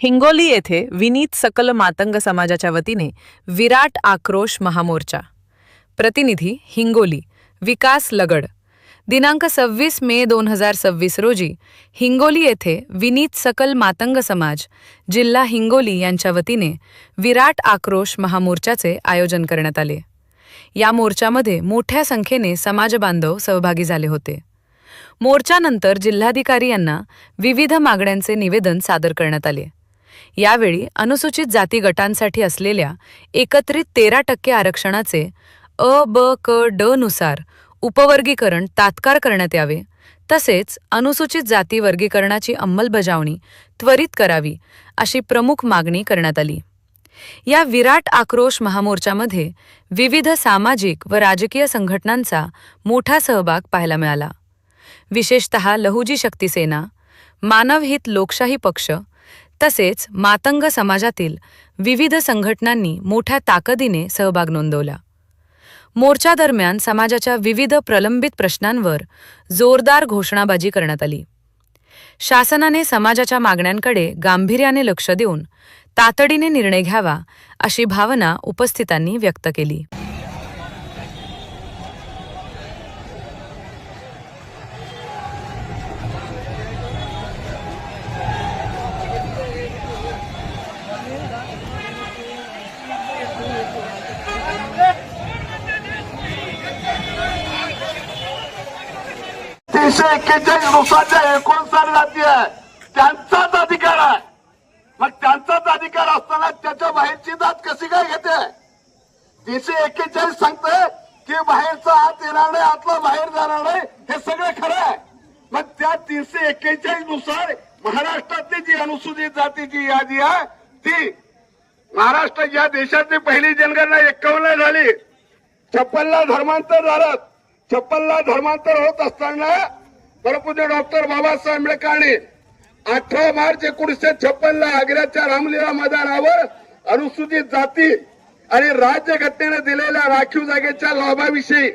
हिंगोली येथे विनीत सकल मातंग समाजाच्या वतीने विराट आक्रोश महामोर्चा. प्रतिनिधी हिंगोली विकास लगड. दिनांक 26 मे 2026 रोजी हिंगोली येथे विनीत सकल मातंग समाज जिल्हा हिंगोली यांच्या वतीने विराट आक्रोश महामोर्चाचे आयोजन करण्यात आले. या मोर्चामध्ये मोठ्या संख्येने समाजबांधव सहभागी झाले होते. मोर्चानंतर जिल्हाधिकारी यांना विविध मागण्यांचे निवेदन सादर करण्यात आले. यावेळी अनुसूचित जाती गटांसाठी असलेल्या एकत्रित 13% आरक्षणाचे अ, ब, क, ड नुसार उपवर्गीकरण तात्काळ करण्यात यावे, तसेच अनुसूचित जाती वर्गीकरणाची अंमलबजावणी त्वरित करावी, अशी प्रमुख मागणी करण्यात आली. या विराट आक्रोश महामोर्चामध्ये विविध सामाजिक व राजकीय संघटनांचा मोठा सहभाग पाहायला मिळाला. विशेषतः लहुजी शक्ती सेना, मानवहित लोकशाही पक्ष तसेच मातंग समाजातील विविध संघटनांनी मोठ्या ताकदीने सहभाग नोंदवला. मोर्चा दरम्यान समाजाच्या विविध प्रलंबित प्रश्नांवर जोरदार घोषणाबाजी करण्यात आली. शासनाने समाजाच्या मागण्यांकडे गांभीर्याने लक्ष देऊन तातडीने निर्णय घ्यावा, अशी भावना उपस्थितांनी व्यक्त केली. तीनशे 41 नुसारच्या 59 जाती आहे, त्यांचाच अधिकार आहे. मग त्यांचाच अधिकार असताना त्याच्या बाहेरची जात कशी काय घेते? 341 सांगते की बाहेरचा आत येणार नाही, आतला बाहेर जाणार नाही, हे सगळं खरं आहे. मग त्या 341 नुसार महाराष्ट्रातली जी अनुसूचित जातीची यादी आहे ती महाराष्ट्र या देशातली पहिली जनगणना 51 झाली. 56ला धर्मांतर झालं. 56ला धर्मांतर होत असताना परमपूज्य डॉक्टर बाबासाहेब आंबेडकरांनी 18 मार्च 1956ला आग्र्याच्या रामलीला मैदानावर अनुसूचित जाती आणि राज्यघटनेने दिलेल्या राखीव जागेच्या लाभाविषयी